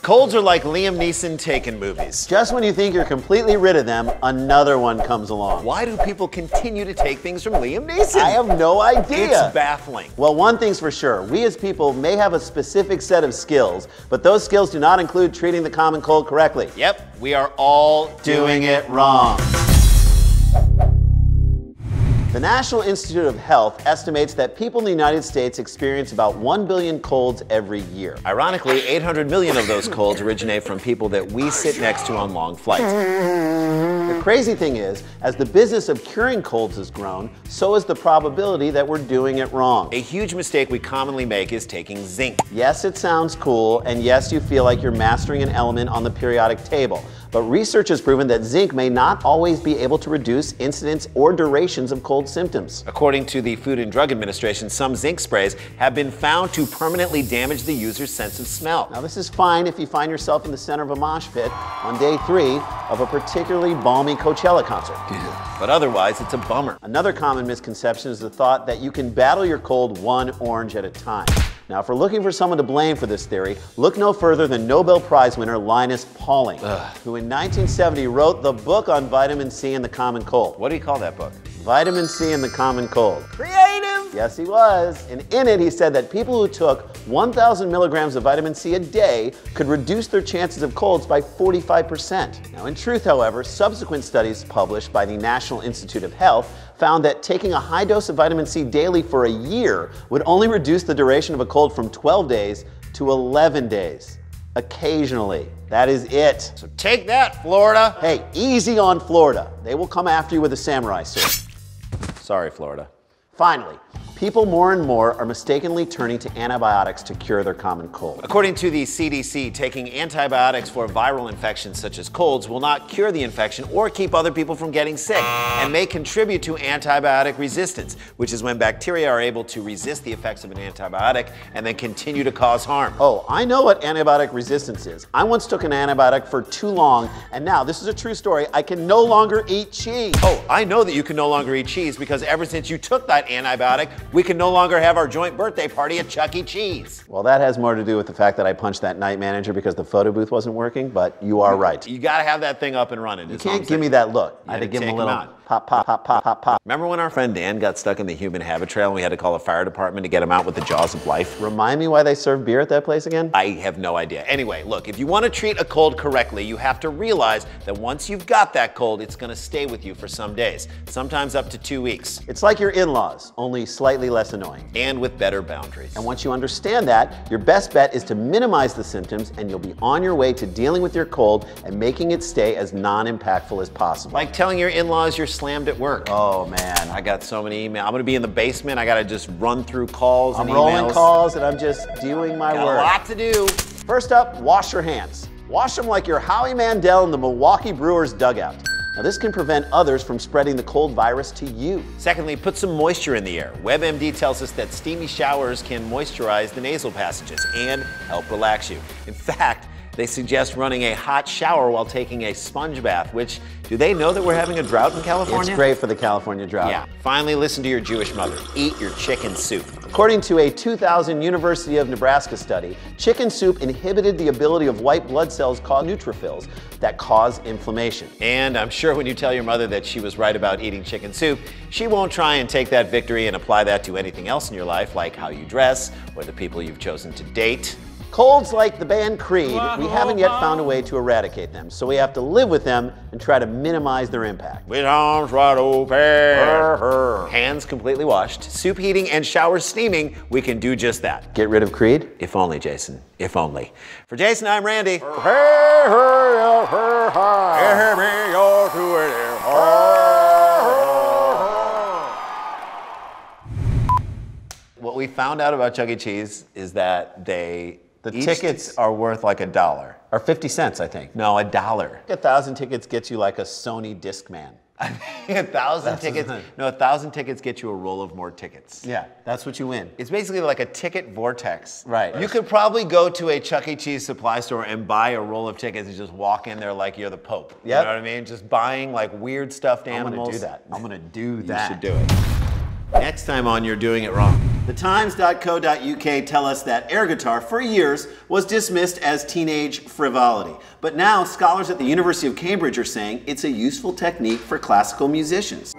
Colds are like Liam Neeson taken movies. Just when you think you're completely rid of them, another one comes along. Why do people continue to take things from Liam Neeson? I have no idea. It's baffling. Well, one thing's for sure. We as people may have a specific set of skills, but those skills do not include treating the common cold correctly. Yep, we are all doing it wrong. The National Institute of Health estimates that people in the United States experience about 1 billion colds every year. Ironically, 800 million of those colds originate from people that we sit next to on long flights. The crazy thing is, as the business of curing colds has grown, so is the probability that we're doing it wrong. A huge mistake we commonly make is taking zinc. Yes, it sounds cool, and yes, you feel like you're mastering an element on the periodic table. But research has proven that zinc may not always be able to reduce incidence or durations of cold symptoms. According to the Food and Drug Administration, some zinc sprays have been found to permanently damage the user's sense of smell. Now, this is fine if you find yourself in the center of a mosh pit on day 3 of a particularly balmy Coachella concert. But otherwise, it's a bummer. Another common misconception is the thought that you can battle your cold one orange at a time. Now, if we're looking for someone to blame for this theory, look no further than Nobel Prize winner Linus Pauling, who in 1970 wrote the book on vitamin C and the common cold. What do you call that book? Vitamin C and the Common Cold. Creative! Yes, he was. And in it, he said that people who took 1,000 milligrams of vitamin C a day could reduce their chances of colds by 45%. Now, in truth, however, subsequent studies published by the National Institute of Health found that taking a high dose of vitamin C daily for a year would only reduce the duration of a cold from 12 days to 11 days. Occasionally. That is it. So take that, Florida. Hey, easy on Florida. They will come after you with a samurai sword. Sorry, Florida. Finally, people more and more are mistakenly turning to antibiotics to cure their common cold. According to the CDC, taking antibiotics for viral infections such as colds will not cure the infection or keep other people from getting sick, and may contribute to antibiotic resistance, which is when bacteria are able to resist the effects of an antibiotic and then continue to cause harm. Oh, I know what antibiotic resistance is. I once took an antibiotic for too long, and now, this is a true story, I can no longer eat cheese. Oh, I know that you can no longer eat cheese because ever since you took that antibiotic, we can no longer have our joint birthday party at Chuck E. Cheese. Well, that has more to do with the fact that I punched that night manager because the photo booth wasn't working, but you are right. You gotta have that thing up and running. You can't give me that look. I had to give him a little pop, pop, pop, pop, pop, pop. Remember when our friend Dan got stuck in the human habit trail and we had to call a fire department to get him out with the jaws of life? Remind me why they serve beer at that place again? I have no idea. Anyway, look, if you want to treat a cold correctly, you have to realize that once you've got that cold, it's gonna stay with you for some days, sometimes up to 2 weeks. It's like your in-laws, only slightly less annoying. And with better boundaries. And once you understand that, your best bet is to minimize the symptoms and you'll be on your way to dealing with your cold and making it stay as non-impactful as possible. Like telling your in-laws you're slammed at work. Oh man. I got so many emails. I'm gonna be in the basement. I gotta just run through calls and emails. I'm rolling calls and I'm just doing my work. Got a lot to do. First up, wash your hands. Wash them like you're Howie Mandel in the Milwaukee Brewers dugout. Now, this can prevent others from spreading the cold virus to you. Secondly, put some moisture in the air. WebMD tells us that steamy showers can moisturize the nasal passages and help relax you. In fact, they suggest running a hot shower while taking a sponge bath, which, do they know that we're having a drought in California? It's great for the California drought. Yeah. Finally, listen to your Jewish mother. Eat your chicken soup. According to a 2000 University of Nebraska study, chicken soup inhibited the ability of white blood cells called neutrophils that cause inflammation. And I'm sure when you tell your mother that she was right about eating chicken soup, she won't try and take that victory and apply that to anything else in your life, like how you dress or the people you've chosen to date. Colds like the band Creed, we haven't yet found a way to eradicate them, so we have to live with them and try to minimize their impact. With arms wide open, hands completely washed, soup heating and showers steaming, we can do just that. Get rid of Creed? If only, Jason. If only. For Jason, I'm Randy. What we found out about Chuck E. Cheese is that the tickets are worth like $1. Or 50 cents, I think. No, $1. 1,000 tickets gets you like a Sony Discman. 1,000 tickets. No, 1,000 tickets get you a roll of more tickets. Yeah, that's what you win. It's basically like a ticket vortex. Right. You could probably go to a Chuck E. Cheese supply store and buy a roll of tickets and just walk in there like you're the Pope. Yep. You know what I mean? Just buying like weird stuffed animals. I'm gonna do that. I'm gonna do that. You should do it. Next time on You're Doing It Wrong. TheTimes.co.uk tell us that air guitar, for years, was dismissed as teenage frivolity. But now, scholars at the University of Cambridge are saying it's a useful technique for classical musicians.